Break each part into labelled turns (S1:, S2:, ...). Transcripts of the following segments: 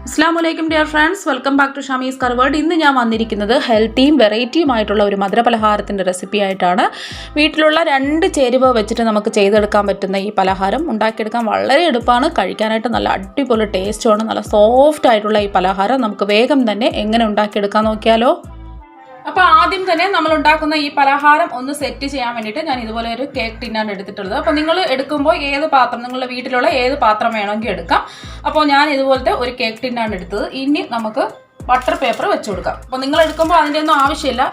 S1: Assalamualaikum dear friends, welcome back to Shamys curryworld. ഇന്ന് ഞാൻ വന്നിരിക്കുന്നത് ഹെൽത്തിയും വെറൈറ്റിയുമായിട്ടുള്ള ഒരു മധുരപലഹാരത്തിന്റെ റെസിപ്പി ആയിട്ടാണ്. വീട്ടിലുള്ള രണ്ട് ചേരുവ വെച്ചിട്ട് നമുക്ക് ചെയ്തെടുക്കാൻ പറ്റുന്ന ഈ പലഹാരം ഉണ്ടാക്കിയെടുക്കാൻ വളരെ എളുപ്പമാണ്. കഴിക്കാനായിട്ട് നല്ല അടിപൊളി ടേസ്റ്റുമാണ്. നല്ല സോഫ്റ്റ് ആയിട്ടുള്ള ഈ പലഹാരം നമുക്ക് വേഗം തന്നെ എങ്ങനെ ഉണ്ടാക്കിയെടുക്കാൻ നോക്കിയാലോ. അപ്പോൾ ആദ്യം തന്നെ നമ്മൾ ഉണ്ടാക്കുന്ന ഈ പലഹാരം ഒന്ന് സെറ്റ് ചെയ്യാൻ വേണ്ടിയിട്ട് ഞാൻ ഇതുപോലെ ഒരു കേക്ക് ടിന്നാണ് എടുത്തിട്ടുള്ളത്. അപ്പോൾ നിങ്ങൾ എടുക്കുമ്പോൾ ഏത് പാത്രം നിങ്ങളുടെ വീട്ടിലുള്ള ഏത് പാത്രം വേണമെങ്കിൽ എടുക്കാം. അപ്പോൾ ഞാൻ ഇതുപോലത്തെ ഒരു കേക്ക് ടിന്നാണ് എടുത്തത്. ഇനി നമുക്ക് ബട്ടർ പേപ്പർ വെച്ച് കൊടുക്കാം. അപ്പോൾ നിങ്ങൾ എടുക്കുമ്പോൾ അതിൻ്റെ ഒന്നും ആവശ്യമില്ല.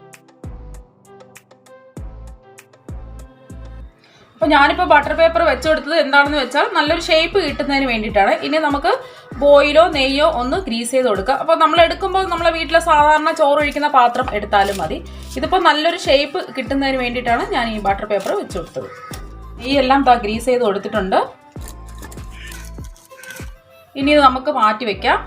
S1: അപ്പോൾ ഞാനിപ്പോൾ ബട്ടർ പേപ്പർ വെച്ച് കൊടുത്തത് എന്താണെന്ന് വെച്ചാൽ നല്ലൊരു ഷേപ്പ് കിട്ടുന്നതിന് വേണ്ടിയിട്ടാണ്. ഇനി നമുക്ക് ബോയിലോ നെയ്യോ ഒന്ന് ഗ്രീസ് ചെയ്ത് കൊടുക്കുക. അപ്പോൾ നമ്മൾ എടുക്കുമ്പോൾ നമ്മളെ വീട്ടിലെ സാധാരണ ചോറ് ഒഴിക്കുന്ന പാത്രം എടുത്താലും മതി. ഇതിപ്പോൾ നല്ലൊരു ഷേപ്പ് കിട്ടുന്നതിന് വേണ്ടിയിട്ടാണ് ഞാൻ ഈ ബട്ടർ പേപ്പർ വെച്ച് കൊടുത്തത്. നെയ്യെല്ലാം ഗ്രീസ് ചെയ്ത് കൊടുത്തിട്ടുണ്ട്. ഇനി ഇത് നമുക്ക് മാറ്റി വയ്ക്കാം.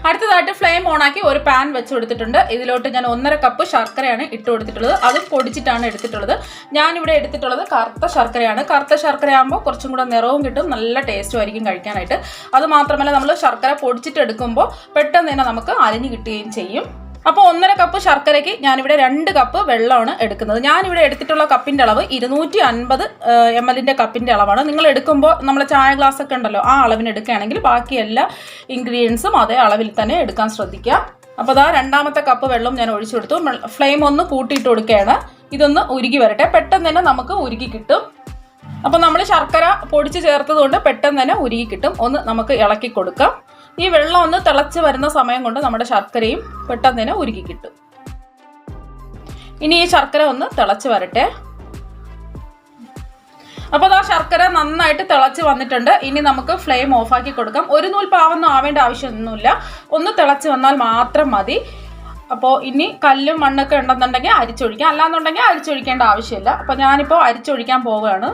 S1: അടുത്തതായിട്ട് ഫ്ലെയിം ഓണാക്കി ഒരു പാൻ വെച്ച് കൊടുത്തിട്ടുണ്ട്. ഇതിലോട്ട് ഞാൻ 1.5 കപ്പ് ശർക്കരയാണ് ഇട്ട് കൊടുത്തിട്ടുള്ളത്. അതും പൊടിച്ചിട്ടാണ് എടുത്തിട്ടുള്ളത്. ഞാനിവിടെ എടുത്തിട്ടുള്ളത് കറുത്ത ശർക്കരയാണ്. കറുത്ത ശർക്കരയാകുമ്പോൾ കുറച്ചും കൂടെ നിറവും കിട്ടും, നല്ല ടേസ്റ്റും ആയിരിക്കും കഴിക്കാനായിട്ട്. അത് മാത്രമല്ല നമ്മൾ ശർക്കര പൊടിച്ചിട്ട് എടുക്കുമ്പോൾ പെട്ടെന്ന് തന്നെ നമുക്ക് അലിഞ്ഞ് കിട്ടുകയും ചെയ്യും. അപ്പോൾ 1.5 കപ്പ് ശർക്കരയ്ക്ക് ഞാനിവിടെ 2 കപ്പ് വെള്ളമാണ് എടുക്കുന്നത്. ഞാനിവിടെ എടുത്തിട്ടുള്ള കപ്പിൻ്റെ അളവ് 250 ml കപ്പിൻ്റെ അളവാണ്. നിങ്ങൾ എടുക്കുമ്പോൾ നമ്മളെ ചായ ഗ്ലാസ് ഒക്കെ ഉണ്ടല്ലോ, ആ അളവിന് എടുക്കുകയാണെങ്കിൽ ബാക്കി എല്ലാ ഇൻഗ്രീഡിയൻസും അതേ അളവിൽ തന്നെ എടുക്കാൻ ശ്രദ്ധിക്കുക. അപ്പോൾ അതാ 2ാമത്തെ കപ്പ് വെള്ളം ഞാൻ ഒഴിച്ചു കൊടുത്തു. ഫ്ലെയിം ഒന്ന് കൂട്ടിയിട്ട് കൊടുക്കുകയാണ്. ഇതൊന്ന് ഉരുകി വരട്ടെ. പെട്ടെന്ന് തന്നെ നമുക്ക് ഉരുകി കിട്ടും. അപ്പോൾ നമ്മൾ ശർക്കര പൊടിച്ച് ചേർത്തത് കൊണ്ട് പെട്ടെന്ന് തന്നെ ഉരുകി കിട്ടും. ഒന്ന് നമുക്ക് ഇളക്കി കൊടുക്കാം. ഈ വെള്ളം ഒന്ന് തിളച്ച് വരുന്ന സമയം കൊണ്ട് നമ്മുടെ ശർക്കരയും പെട്ടെന്ന് തന്നെ ഉരുകി കിട്ടും. ഇനി ഈ ശർക്കര ഒന്ന് തിളച്ച് വരട്ടെ. അപ്പോൾ ആ ശർക്കര നന്നായിട്ട് തിളച്ച് വന്നിട്ടുണ്ട്. ഇനി നമുക്ക് ഫ്ലെയിം ഓഫാക്കി കൊടുക്കാം. ഒരു നൂൽ പാവൊന്നും ആവേണ്ട ആവശ്യമൊന്നുമില്ല. ഒന്ന് തിളച്ച് വന്നാൽ മാത്രം മതി. അപ്പോൾ ഇനി കല്ലും മണ്ണൊക്കെ ഉണ്ടെന്നുണ്ടെങ്കിൽ അരിച്ചൊഴിക്കാം, അല്ലാന്നുണ്ടെങ്കിൽ അരിച്ചൊഴിക്കേണ്ട ആവശ്യമില്ല. അപ്പോൾ ഞാനിപ്പോൾ അരിച്ചൊഴിക്കാൻ പോവുകയാണ്.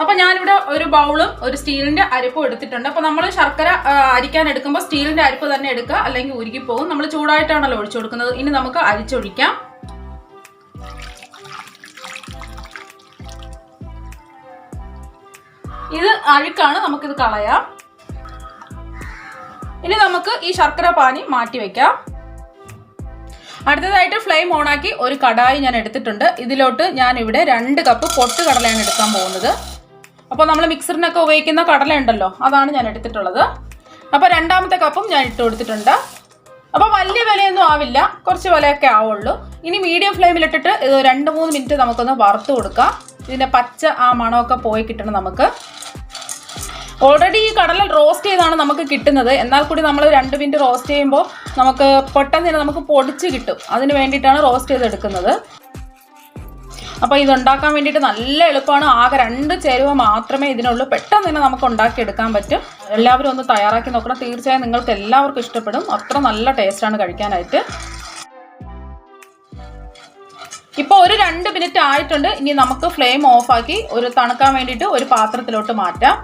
S1: അപ്പോൾ ഞാനിവിടെ ഒരു ബൗളും ഒരു സ്റ്റീലിൻ്റെ അരിപ്പും എടുത്തിട്ടുണ്ട്. അപ്പോൾ നമ്മൾ ശർക്കര അരിക്കാൻ എടുക്കുമ്പോൾ സ്റ്റീലിൻ്റെ അരിപ്പ് തന്നെ എടുക്കുക, അല്ലെങ്കിൽ ഉരുകിപ്പോകും. നമ്മൾ ചൂടായിട്ടാണല്ലോ ഒഴിച്ചു കൊടുക്കുന്നത്. ഇനി നമുക്ക് അരിച്ചൊഴിക്കാം. ഇത് അഴുക്കാണ്, നമുക്കിത് കളയാം. ഇനി നമുക്ക് ഈ ശർക്കര പാനി മാറ്റി വയ്ക്കാം. അടുത്തതായിട്ട് ഫ്ലെയിം ഓണാക്കി ഒരു കടായി ഞാൻ എടുത്തിട്ടുണ്ട്. ഇതിലോട്ട് ഞാൻ ഇവിടെ 2 കപ്പ് പൊട്ട് കടലയാണ് എടുക്കാൻ പോകുന്നത്. അപ്പോൾ നമ്മൾ മിക്സറിനൊക്കെ ഉപയോഗിക്കുന്ന കടല ഉണ്ടല്ലോ, അതാണ് ഞാൻ എടുത്തിട്ടുള്ളത്. അപ്പോൾ 2ാമത്തെ കപ്പും ഞാൻ ഇട്ട് കൊടുത്തിട്ടുണ്ട്. അപ്പോൾ വലിയ വിലയൊന്നും ആവില്ല, കുറച്ച് വിലയൊക്കെ ആവുള്ളൂ. ഇനി മീഡിയം ഫ്ലെയിമിലിട്ടിട്ട് ഇത് 2-3 മിനിറ്റ് നമുക്കൊന്ന് വറുത്ത് കൊടുക്കാം. ഇതിൻ്റെ പച്ച ആ മണമൊക്കെ പോയി കിട്ടണം നമുക്ക്. ഓൾറെഡി ഈ കടല റോസ്റ്റ് ചെയ്താണ് നമുക്ക് കിട്ടുന്നത്. എന്നാൽ കൂടി നമ്മൾ 2 മിനിറ്റ് റോസ്റ്റ് ചെയ്യുമ്പോൾ നമുക്ക് പെട്ടെന്ന് തന്നെ നമുക്ക് പൊടിച്ച് കിട്ടും. അതിന് വേണ്ടിയിട്ടാണ് റോസ്റ്റ് ചെയ്തെടുക്കുന്നത്. അപ്പോൾ ഇതുണ്ടാക്കാൻ വേണ്ടിയിട്ട് നല്ല എളുപ്പമാണ്. ആകെ 2 ചേരുവ മാത്രമേ ഇതിനുള്ളൂ. പെട്ടെന്ന് തന്നെ നമുക്ക് ഉണ്ടാക്കിയെടുക്കാൻ പറ്റും. എല്ലാവരും ഒന്ന് തയ്യാറാക്കി നോക്കണം. തീർച്ചയായും നിങ്ങൾക്ക് എല്ലാവർക്കും ഇഷ്ടപ്പെടും. അത്ര നല്ല ടേസ്റ്റാണ് കഴിക്കാനായിട്ട്. ഇപ്പോൾ ഒരു 2 മിനിറ്റ് ആയിട്ടുണ്ട്. ഇനി നമുക്ക് ഫ്ലെയിം ഓഫാക്കി ഒരു തണുക്കാൻ വേണ്ടിയിട്ട് ഒരു പാത്രത്തിലോട്ട് മാറ്റാം.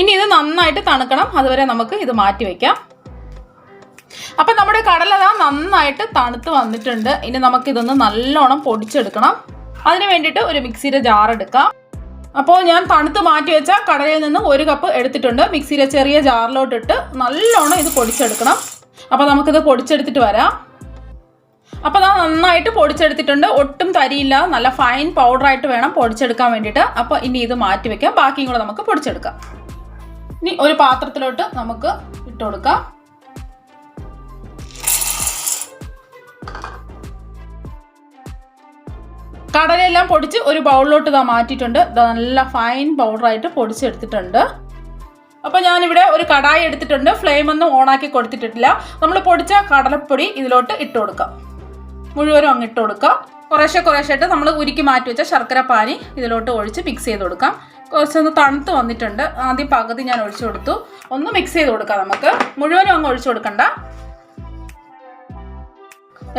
S1: ഇനി ഇത് നന്നായിട്ട് തണുക്കണം. അതുവരെ നമുക്ക് ഇത് മാറ്റി വയ്ക്കാം. അപ്പം നമ്മുടെ കടല നന്നായിട്ട് തണുത്ത് വന്നിട്ടുണ്ട്. ഇനി നമുക്കിതൊന്ന് നല്ലോണം പൊടിച്ചെടുക്കണം. അതിന് വേണ്ടിയിട്ട് ഒരു മിക്സിയുടെ ജാർ എടുക്കാം. അപ്പോൾ ഞാൻ തണുത്ത് മാറ്റി വെച്ച കടലയിൽ നിന്ന് 1 കപ്പ് എടുത്തിട്ടുണ്ട്. മിക്സിയിലെ ചെറിയ ജാറിലോട്ടിട്ട് നല്ലോണം ഇത് പൊടിച്ചെടുക്കണം. അപ്പോൾ നമുക്കിത് പൊടിച്ചെടുത്തിട്ട് വരാം. അപ്പോൾ നന്നായിട്ട് പൊടിച്ചെടുത്തിട്ടുണ്ട്. ഒട്ടും തരിയില്ല, നല്ല ഫൈൻ പൗഡറായിട്ട് വേണം പൊടിച്ചെടുക്കാൻ വേണ്ടിയിട്ട്. അപ്പോൾ ഇനി ഇത് മാറ്റി വയ്ക്കാം. ബാക്കിയും കൂടെ നമുക്ക് പൊടിച്ചെടുക്കാം. ഇനി ഒരു പാത്രത്തിലോട്ട് നമുക്ക് ഇട്ട് കൊടുക്കാം. കടലയെല്ലാം പൊടിച്ച് ഒരു ബൗളിലോട്ട് മാറ്റിയിട്ടുണ്ട്. നല്ല ഫൈൻ പൗഡറായിട്ട് പൊടിച്ചെടുത്തിട്ടുണ്ട്. അപ്പോൾ ഞാനിവിടെ ഒരു കടായി എടുത്തിട്ടുണ്ട്. ഫ്ലെയിം ഒന്നും ഓണാക്കി കൊടുത്തിട്ടില്ല. നമ്മൾ പൊടിച്ച കടലപ്പൊടി ഇതിലോട്ട് ഇട്ട് കൊടുക്കാം. മുഴുവനും അങ്ങ് ഇട്ട് കൊടുക്കാം. കുറേശ്ശായിട്ട് നമ്മൾ ഉരുക്കി മാറ്റി വെച്ച ശർക്കര പാനി ഇതിലോട്ട് ഒഴിച്ച് മിക്സ് ചെയ്ത് കൊടുക്കാം. കുറച്ചൊന്ന് തണുത്ത് വന്നിട്ടുണ്ട്. ആദ്യം പകുതി ഞാൻ ഒഴിച്ചു കൊടുത്തു. ഒന്ന് മിക്സ് ചെയ്ത് കൊടുക്കാം. നമുക്ക് മുഴുവനും അങ്ങ് ഒഴിച്ചു കൊടുക്കണ്ട.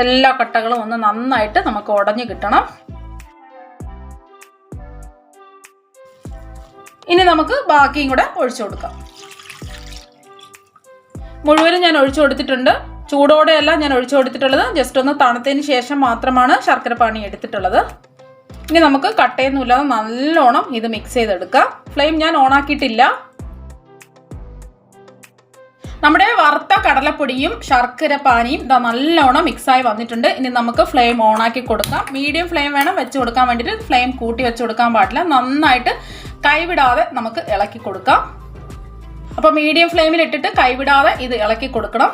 S1: എല്ലാ കട്ടകളും ഒന്ന് നന്നായിട്ട് നമുക്ക് ഉടഞ്ഞ് കിട്ടണം. ഇനി നമുക്ക് ബാക്കിയും കൂടെ ഒഴിച്ചു കൊടുക്കാം. മുഴുവനും ഞാൻ ഒഴിച്ചു കൊടുത്തിട്ടുണ്ട്. ചൂടോടെയല്ല ഞാൻ ഒഴിച്ചു കൊടുത്തിട്ടുള്ളത്. ജസ്റ്റ് ഒന്ന് തണുത്തതിന് ശേഷം മാത്രമാണ് ശർക്കര പാനി എടുത്തിട്ടുള്ളത്. ഇനി നമുക്ക് കട്ടയൊന്നുമില്ലാതെ നല്ലോണം ഇത് മിക്സ് ചെയ്തെടുക്കാം. ഫ്ലെയിം ഞാൻ ഓണാക്കിയിട്ടില്ല. നമ്മുടെ വറുത്ത കടലപ്പൊടിയും ശർക്കര പാനിയും ഇതാ നല്ലോണം മിക്സായി വന്നിട്ടുണ്ട്. ഇനി നമുക്ക് ഫ്ലെയിം ഓണാക്കി കൊടുക്കാം. മീഡിയം ഫ്ലെയിം വേണം വെച്ച് കൊടുക്കാൻ വേണ്ടിയിട്ട്, ഫ്ലെയിം കൂട്ടി വെച്ച് കൊടുക്കാൻ പാടില്ല. നന്നായിട്ട് കൈവിടാതെ നമുക്ക് ഇളക്കി കൊടുക്കാം. അപ്പോൾ മീഡിയം ഫ്ലെയിമിൽ ഇട്ടിട്ട് കൈവിടാതെ ഇത് ഇളക്കി കൊടുക്കണം.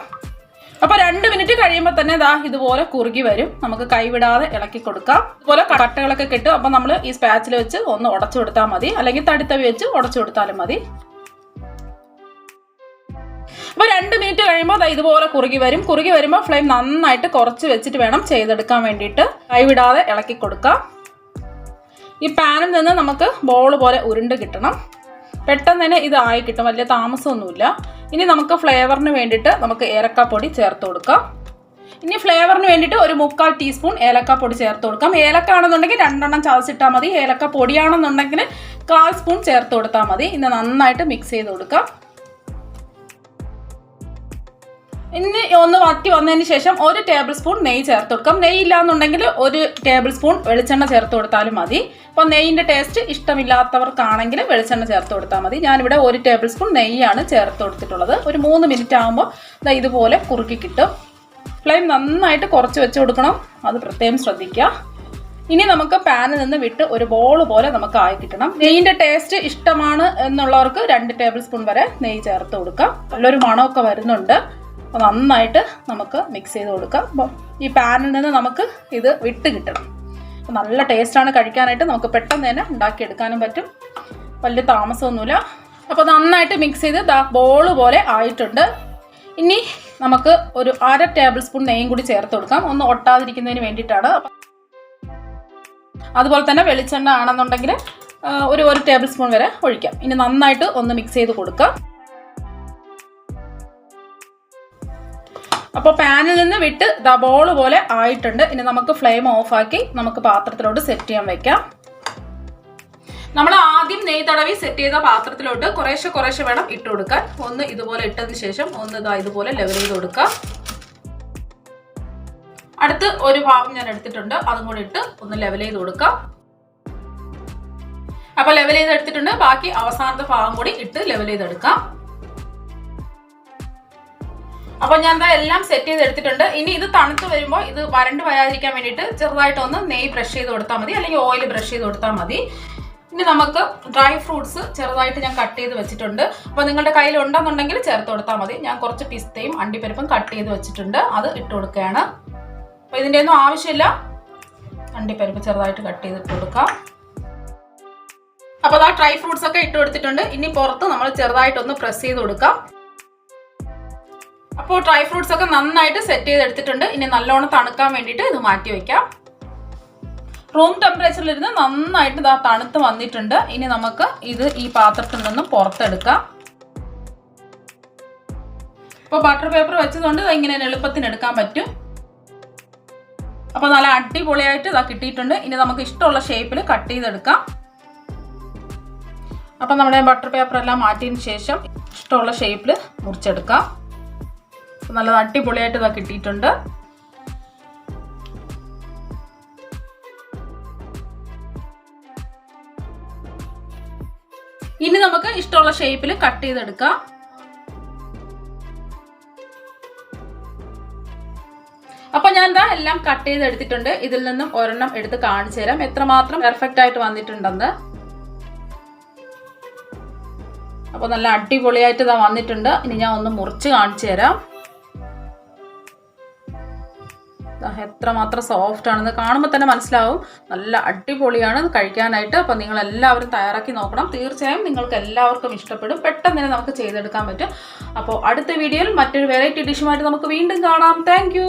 S1: അപ്പോൾ 2 മിനിറ്റ് കഴിയുമ്പോൾ തന്നെ ഇതാ ഇതുപോലെ കുറുകി വരും. നമുക്ക് കൈവിടാതെ ഇളക്കി കൊടുക്കാം. ഇതുപോലെ കട്ടകളൊക്കെ കിട്ടും. അപ്പോൾ നമ്മൾ ഈ സ്പാച്ചിൽ വെച്ച് ഒന്ന് ഉടച്ചു കൊടുത്താൽ മതി, അല്ലെങ്കിൽ തടിത്തവി വെച്ച് ഉടച്ചു കൊടുത്താലും മതി. അപ്പോൾ 2 മിനിറ്റ് കഴിയുമ്പോൾ ഇതുപോലെ കുറുകി വരും. കുറുകി വരുമ്പോൾ ഫ്ലെയിം നന്നായിട്ട് കുറച്ച് വെച്ചിട്ട് വേണം ചെയ്തെടുക്കാൻ വേണ്ടിയിട്ട്. കൈവിടാതെ ഇളക്കി കൊടുക്കാം. ഈ പാനിൽ നിന്ന് നമുക്ക് ബോൾ പോലെ ഉരുണ്ട് കിട്ടണം. പെട്ടെന്ന് തന്നെ ഇത് ആയി കിട്ടും, വലിയ താമസമൊന്നുമില്ല. ഇനി നമുക്ക് ഫ്ലേവറിന് വേണ്ടിയിട്ട് നമുക്ക് ഏലക്കാപ്പൊടി ചേർത്ത് കൊടുക്കാം. ഇനി ഫ്ലേവറിന് വേണ്ടിയിട്ട് ഒരു 3/4 ടീസ്പൂൺ ഏലക്കാപ്പൊടി ചേർത്ത് കൊടുക്കാം. ഏലക്ക ആണെന്നുണ്ടെങ്കിൽ 2 എണ്ണം ചതച്ചിട്ടാൽ മതി. ഏലക്ക പൊടിയാണെന്നുണ്ടെങ്കിൽ 1/4 സ്പൂൺ ചേർത്ത് കൊടുത്താൽ മതി. ഇന്ന് നന്നായിട്ട് മിക്സ് ചെയ്ത് കൊടുക്കാം. ഇനി ഒന്ന് വറ്റി വന്നതിന് ശേഷം 1 ടേബിൾ സ്പൂൺ നെയ്യ് ചേർത്ത് കൊടുക്കാം. നെയ്യ് ഇല്ലാന്നുണ്ടെങ്കിൽ 1 ടേബിൾ സ്പൂൺ വെളിച്ചെണ്ണ ചേർത്ത് കൊടുത്താലും മതി. അപ്പോൾ നെയ്യിൻ്റെ ടേസ്റ്റ് ഇഷ്ടമില്ലാത്തവർക്കാണെങ്കിൽ വെളിച്ചെണ്ണ ചേർത്ത് കൊടുത്താൽ മതി. ഞാനിവിടെ 1 ടേബിൾ സ്പൂൺ നെയ്യാണ് ചേർത്ത് കൊടുത്തിട്ടുള്ളത്. ഒരു 3 മിനിറ്റ് ആകുമ്പോൾ ഇതുപോലെ കുറുക്കി കിട്ടും. ഫ്ലെയിം നന്നായിട്ട് കുറച്ച് വെച്ച് കൊടുക്കണം, അത് പ്രത്യേകം ശ്രദ്ധിക്കുക. ഇനി നമുക്ക് പാനിൽ നിന്ന് വിട്ട് ഒരു ബോൾ പോലെ നമുക്ക് ആയി കിട്ടണം. നെയ്യിൻ്റെ ടേസ്റ്റ് ഇഷ്ടമാണ് എന്നുള്ളവർക്ക് 2 ടേബിൾ സ്പൂൺ വരെ നെയ്യ് ചേർത്ത് കൊടുക്കാം. നല്ലൊരു മണമൊക്കെ വരുന്നുണ്ട്. അപ്പോൾ നന്നായിട്ട് നമുക്ക് മിക്സ് ചെയ്ത് കൊടുക്കാം. അപ്പോൾ ഈ പാനിൽ നിന്ന് നമുക്ക് ഇത് വിട്ട് കിട്ടണം. അപ്പോൾ നല്ല ടേസ്റ്റാണ് കഴിക്കാനായിട്ട്. നമുക്ക് പെട്ടെന്ന് തന്നെ ഉണ്ടാക്കിയെടുക്കാനും പറ്റും, വലിയ താമസമൊന്നുമില്ല. അപ്പോൾ നന്നായിട്ട് മിക്സ് ചെയ്ത് ബോൾ പോലെ ആയിട്ടുണ്ട്. ഇനി നമുക്ക് ഒരു 1/2 ടേബിൾ സ്പൂൺ നെയ്യും കൂടി ചേർത്ത് കൊടുക്കാം, ഒന്ന് ഒട്ടാതിരിക്കുന്നതിന് വേണ്ടിയിട്ടാണ്. അതുപോലെ തന്നെ വെളിച്ചെണ്ണ ആണെന്നുണ്ടെങ്കിൽ ഒരു 1 ടേബിൾ സ്പൂൺ വരെ ഒഴിക്കാം. ഇനി നന്നായിട്ട് ഒന്ന് മിക്സ് ചെയ്ത് കൊടുക്കാം. അപ്പോൾ പാനിൽ നിന്ന് വിട്ട് ബോൾ പോലെ ആയിട്ടുണ്ട്. ഇനി നമുക്ക് ഫ്ലെയിം ഓഫാക്കി നമുക്ക് പാത്രത്തിലോട്ട് സെറ്റ് ചെയ്യാൻ വെക്കാം. നമ്മൾ ആദ്യം നെയ്യ് തടവി സെറ്റ് ചെയ്ത പാത്രത്തിലോട്ട് കുറേശ്ശെ വേണം ഇട്ട് കൊടുക്കാൻ. ഒന്ന് ഇതുപോലെ ഇട്ടതിന് ശേഷം ഒന്ന് ഇതുപോലെ ലെവൽ ചെയ്ത് കൊടുക്കാം. അടുത്ത് ഒരു ഭാഗം ഞാൻ എടുത്തിട്ടുണ്ട്, അതും കൂടി ഇട്ട് ഒന്ന് ലെവൽ ചെയ്ത് കൊടുക്കാം. അപ്പോൾ ലെവൽ ചെയ്ത് എടുത്തിട്ടുണ്ട്. ബാക്കി അവസാനത്തെ ഭാഗം കൂടി ഇട്ട് ലെവൽ ചെയ്തെടുക്കാം. അപ്പോൾ ഞാൻ എല്ലാം സെറ്റ് ചെയ്ത് എടുത്തിട്ടുണ്ട്. ഇനി ഇത് തണുത്ത് വരുമ്പോൾ ഇത് വരണ്ട് വരാതിരിക്കാൻ വേണ്ടിയിട്ട് ചെറുതായിട്ടൊന്ന് നെയ്യ് ബ്രഷ് ചെയ്ത് കൊടുത്താൽ മതി, അല്ലെങ്കിൽ ഓയിൽ ബ്രഷ് ചെയ്ത് കൊടുത്താൽ മതി. ഇനി നമുക്ക് ഡ്രൈ ഫ്രൂട്ട്സ് ചെറുതായിട്ട് ഞാൻ കട്ട് ചെയ്ത് വെച്ചിട്ടുണ്ട്. അപ്പോൾ നിങ്ങളുടെ കയ്യിൽ ഉണ്ടെന്നുണ്ടെങ്കിൽ ചേർത്ത് കൊടുത്താൽ മതി. ഞാൻ കുറച്ച് പിസ്തയും അണ്ടിപ്പരിപ്പും കട്ട് ചെയ്ത് വെച്ചിട്ടുണ്ട്, അത് ഇട്ട് കൊടുക്കുകയാണ്. അപ്പോൾ ഇതിൻ്റെ ഒന്നും ആവശ്യമില്ല. അണ്ടിപ്പരിപ്പ് ചെറുതായിട്ട് കട്ട് ചെയ്തിട്ട് കൊടുക്കാം. അപ്പോൾ ഡ്രൈ ഫ്രൂട്ട്സ് ഒക്കെ ഇട്ട് കൊടുത്തിട്ടുണ്ട്. ഇനി പുറത്ത് നമ്മൾ ചെറുതായിട്ടൊന്ന് പ്രസ് ചെയ്ത് കൊടുക്കാം. അപ്പോൾ ഡ്രൈ ഫ്രൂട്ട്സ് ഒക്കെ നന്നായിട്ട് സെറ്റ് ചെയ്തെടുത്തിട്ടുണ്ട്. ഇനി നല്ലോണം തണുക്കാൻ വേണ്ടിയിട്ട് ഇത് മാറ്റി വയ്ക്കാം. റൂം ടെമ്പറേച്ചറിലിരുന്ന് നന്നായിട്ട് തണുത്ത് വന്നിട്ടുണ്ട്. ഇനി നമുക്ക് ഇത് ഈ പാത്രത്തിൽ നിന്നും പുറത്തെടുക്കാം. ഇപ്പോൾ ബട്ടർ പേപ്പർ വെച്ചതുകൊണ്ട് ഇങ്ങനെ എളുപ്പത്തിന് എടുക്കാൻ പറ്റും. അപ്പോൾ നല്ല അടിപൊളിയായിട്ട് കിട്ടിയിട്ടുണ്ട്. ഇനി നമുക്ക് ഇഷ്ടമുള്ള ഷേപ്പിൽ കട്ട് ചെയ്തെടുക്കാം. അപ്പോൾ നമ്മുടെ ബട്ടർ പേപ്പർ എല്ലാം മാറ്റിയതിന് ശേഷം ഇഷ്ടമുള്ള ഷേപ്പിൽ മുറിച്ചെടുക്കാം. നല്ല അടിപൊളിയായിട്ട് കിട്ടിയിട്ടുണ്ട്. ഇനി നമുക്ക് ഇഷ്ടമുള്ള ഷേപ്പിൽ കട്ട് ചെയ്തെടുക്കാം. അപ്പോൾ ഞാൻ എല്ലാം കട്ട് ചെയ്തെടുത്തിട്ടുണ്ട്. ഇതിൽ നിന്നും ഒരെണ്ണം എടുത്ത് കാണിച്ചു തരാം എത്രമാത്രം പെർഫെക്റ്റ് ആയിട്ട് വന്നിട്ടുണ്ടെന്ന്. അപ്പോൾ നല്ല അടിപൊളിയായിട്ട് വന്നിട്ടുണ്ട്. ഇനി ഞാൻ ഒന്ന് മുറിച്ച് കാണിച്ചു തരാം. എത്രമാത്രം സോഫ്റ്റ് ആണെന്ന് കാണുമ്പോൾ തന്നെ മനസ്സിലാവും. നല്ല അടിപൊളിയാണ് കഴിക്കാനായിട്ട്. അപ്പോൾ നിങ്ങൾ എല്ലാവരും തയ്യാറാക്കി നോക്കണം. തീർച്ചയായും നിങ്ങൾക്ക് എല്ലാവർക്കും ഇഷ്ടപ്പെടും. പെട്ടെന്ന് തന്നെ നമുക്ക് ചെയ്തെടുക്കാൻ പറ്റും. അപ്പോൾ അടുത്ത വീഡിയോയിൽ മറ്റൊരു വെറൈറ്റി ഡിഷുമായിട്ട് നമുക്ക് വീണ്ടും കാണാം. താങ്ക്